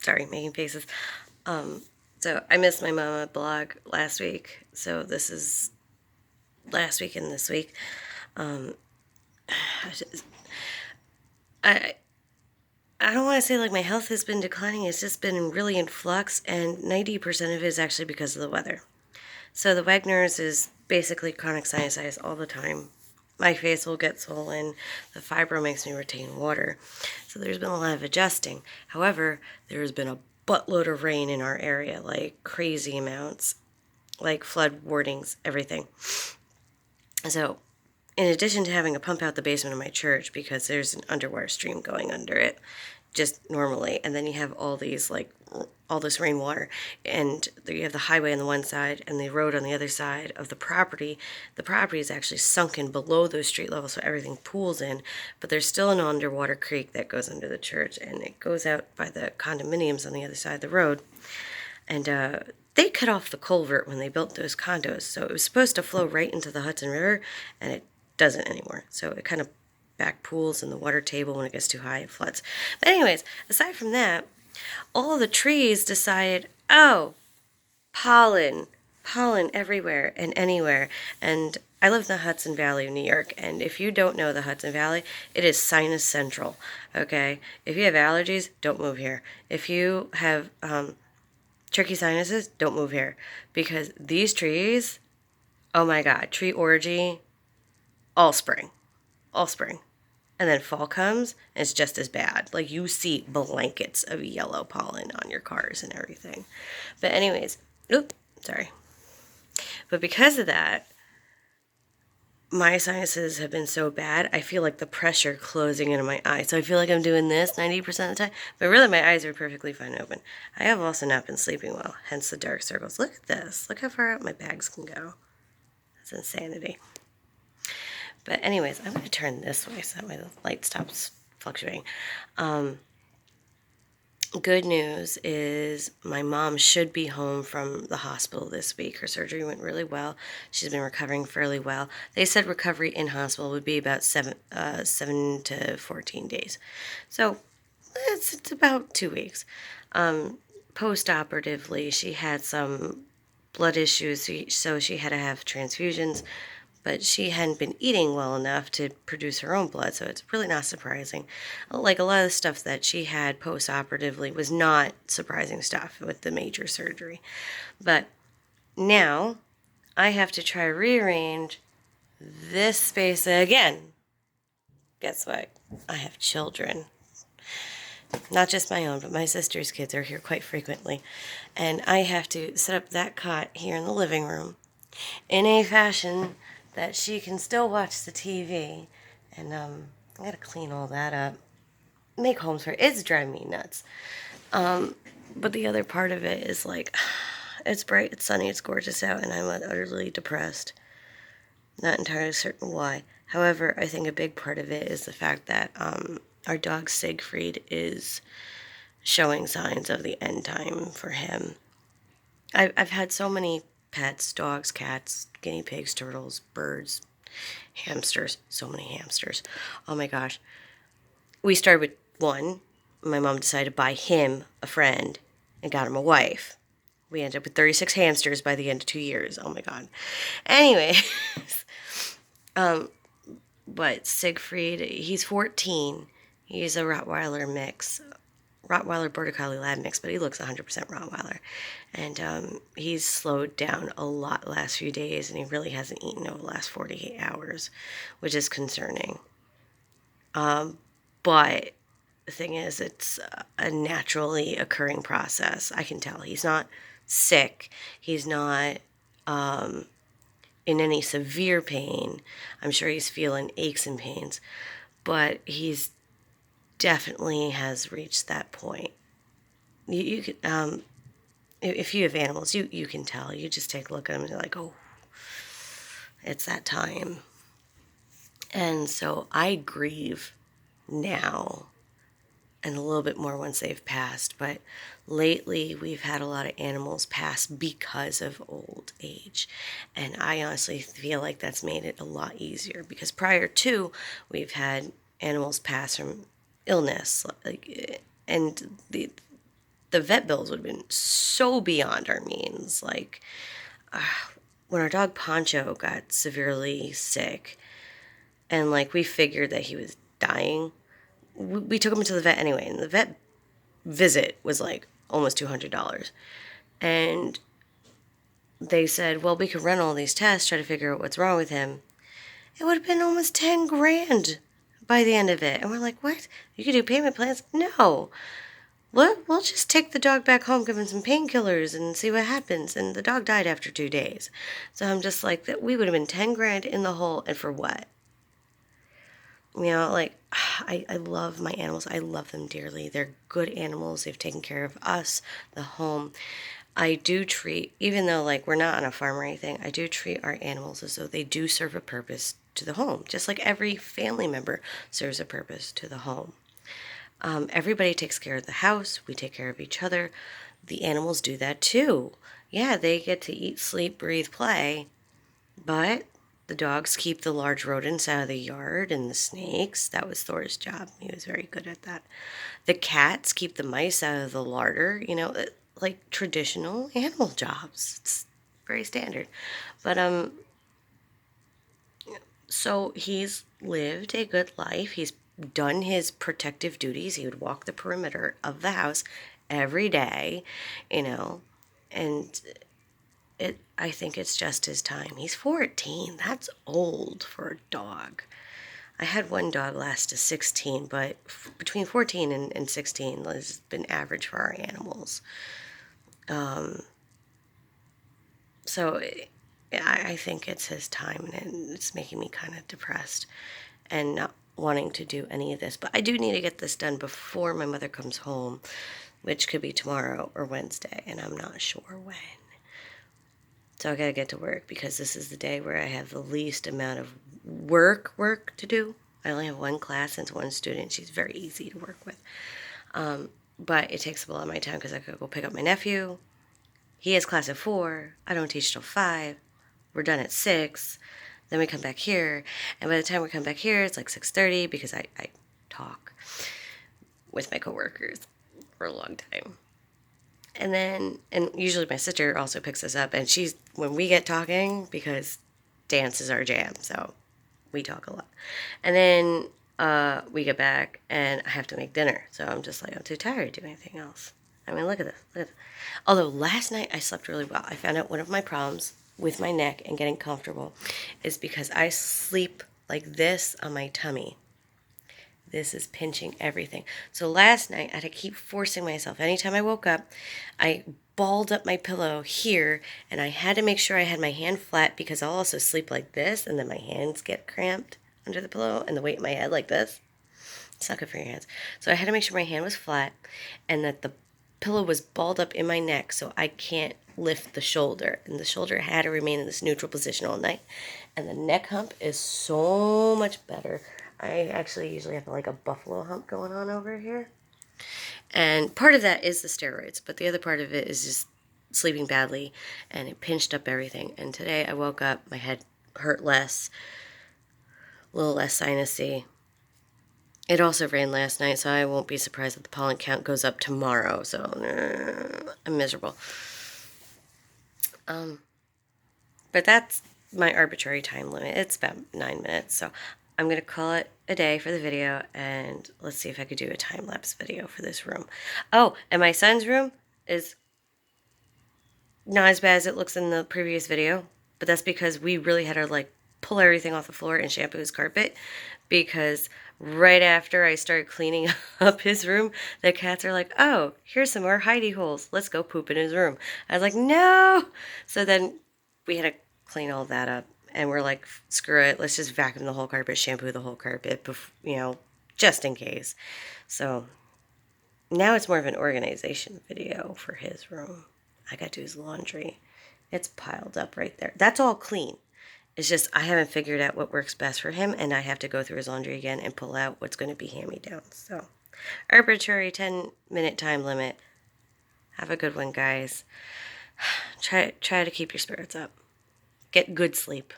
Sorry, making faces. So I missed my Momma blog last week. So this is last week and this week. I I don't want to say like my health has been declining. It's just been really in flux, and 90% of it is actually because of the weather. So the Wagner's is basically chronic sinusitis all the time. My face will get swollen. The fibro makes me retain water. So there's been a lot of adjusting. However, there's been a buttload of rain in our area, like crazy amounts, like flood warnings, everything. So in addition to having a pump out the basement of my church because there's an underwater stream going under it, just normally, and then you have all these all this rainwater, and you have the highway on the one side and the road on the other side of the property. The property is actually sunken below those street levels, so everything pools in, but there's still an underwater creek that goes under the church, and it goes out by the condominiums on the other side of the road. And they cut off the culvert when they built those condos, so it was supposed to flow right into the Hudson River, and it doesn't anymore. So it kind of back pools in the water table. When it gets too high, it floods. But anyways, aside from that, all the trees decided, oh, pollen, pollen everywhere and anywhere. And I live in the Hudson Valley of New York, and if you don't know the Hudson Valley, it is sinus central, okay? If you have allergies, don't move here. If you have tricky sinuses, don't move here, because these trees, oh my God, tree orgy, all spring. All spring. And then fall comes, and it's just as bad. Like, you see blankets of yellow pollen on your cars and everything. But anyways, sorry. But because of that, my sinuses have been so bad, I feel like the pressure closing into my eyes. So I feel like I'm doing this 90% of the time, but really my eyes are perfectly fine open. I have also not been sleeping well, hence the dark circles. Look at this. Look how far out my bags can go. That's insanity. But anyways, I'm going to turn this way so that way the light stops fluctuating. Good news is my mom should be home from the hospital this week. Her surgery went really well. She's been recovering fairly well. They said recovery in hospital would be about 7 to 14 days. So it's about 2 weeks. Post-operatively, she had some blood issues, so she had to have transfusions, but she hadn't been eating well enough to produce her own blood, so it's really not surprising. Like, a lot of the stuff that she had post-operatively was not surprising stuff with the major surgery. But now I have to try rearrange this space again. Guess what? I have children. Not just my own, but my sister's kids are here quite frequently. And I have to set up that cot here in the living room in a fashion that she can still watch the TV. And I gotta clean all that up. Make homes for it. It's driving me nuts. But the other part of it is like, it's bright, it's sunny, it's gorgeous out, and I'm utterly depressed. Not entirely certain why. However, I think a big part of it is the fact that our dog Siegfried is showing signs of the end time for him. I've had so many pets, dogs, cats, guinea pigs, turtles, birds, hamsters, so many hamsters. Oh my gosh. We started with one. My mom decided to buy him a friend and got him a wife. We ended up with 36 hamsters by the end of 2 years. Oh my God. Anyway, but Siegfried, he's 14. He's a Rottweiler mix. Rottweiler Border Collie Lab mix, but he looks 100% Rottweiler. And he's slowed down a lot the last few days, and he really hasn't eaten over the last 48 hours, which is concerning. But the thing is, it's a naturally occurring process. I can tell he's not sick. He's not in any severe pain. I'm sure he's feeling aches and pains, but he's definitely has reached that point. You could, if you have animals, you can tell. You just take a look at them and you're like, oh, it's that time. And so I grieve now and a little bit more once they've passed. But lately we've had a lot of animals pass because of old age. And I honestly feel like that's made it a lot easier, because prior to, we've had animals pass from illness, and the vet bills would have been so beyond our means. Like, when our dog Poncho got severely sick, and like we figured that he was dying, we took him to the vet anyway, and the vet visit was like almost $200. And they said, well, we could run all these tests, try to figure out what's wrong with him. It would have been almost 10 grand by the end of it. And we're like, what? You could do payment plans? No. We'll just take the dog back home, give him some painkillers, and see what happens. And the dog died after 2 days. So I'm just like, that we would have been 10 grand in the hole, and for what? You know, like, I love my animals. I love them dearly. They're good animals. They've taken care of us, the home. I do treat, even though, like, we're not on a farm or anything, I do treat our animals as though they do serve a purpose to the home, just like every family member serves a purpose to the home. Everybody takes care of the house. We take care of each other. The animals do that too. Yeah, they get to eat, sleep, breathe, play, but the dogs keep the large rodents out of the yard and the snakes. That was Thor's job. He was very good at that. The cats keep the mice out of the larder, you know, like traditional animal jobs. It's very standard. But so he's lived a good life. He's done his protective duties. He would walk the perimeter of the house every day, you know, and I think it's just his time. He's 14. That's old for a dog. I had one dog last to 16, but between 14 and 16 has been average for our animals. So I think it's his time, and it's making me kind of depressed and not wanting to do any of this. But I do need to get this done before my mother comes home, which could be tomorrow or Wednesday, and I'm not sure when. So I gotta get to work because this is the day where I have the least amount of work to do. I only have one class and it's one student. She's very easy to work with. But it takes up a lot of my time because I could go pick up my nephew. He has class at 4. I don't teach till 5. We're done at 6. Then we come back here. And by the time we come back here, it's like 6:30 because I talk with my coworkers for a long time. And usually my sister also picks us up, and when we get talking, because dance is our jam, so we talk a lot. And then we get back, and I have to make dinner, so I'm just like, I'm too tired to do anything else. I mean, look at this. Although last night I slept really well. I found out one of my problems with my neck and getting comfortable is because I sleep like this on my tummy. This is pinching everything. So last night, I had to keep forcing myself. Anytime I woke up, I balled up my pillow here, and I had to make sure I had my hand flat because I'll also sleep like this, and then my hands get cramped under the pillow, and the weight in my head like this. It's not good for your hands. So I had to make sure my hand was flat, and that the pillow was balled up in my neck so I can't lift the shoulder. And the shoulder had to remain in this neutral position all night. And the neck hump is so much better. I actually usually have like a buffalo hump going on over here. And part of that is the steroids, but the other part of it is just sleeping badly, and it pinched up everything. And today I woke up, my head hurt less, a little less sinusy. It also rained last night, so I won't be surprised if the pollen count goes up tomorrow. So I'm miserable. But that's my arbitrary time limit. It's about 9 minutes, so I'm going to call it a day for the video, and let's see if I could do a time-lapse video for this room. Oh, and my son's room is not as bad as it looks in the previous video, but that's because we really had to, like, pull everything off the floor and shampoo his carpet, because right after I started cleaning up his room, the cats are like, oh, here's some more hidey holes. Let's go poop in his room. I was like, no! So then we had to clean all that up. And we're like, screw it. Let's just vacuum the whole carpet, shampoo the whole carpet, you know, just in case. So now it's more of an organization video for his room. I got to do his laundry. It's piled up right there. That's all clean. It's just I haven't figured out what works best for him, and I have to go through his laundry again and pull out what's going to be hand-me-downs. So arbitrary 10-minute time limit. Have a good one, guys. Try to keep your spirits up. Get good sleep.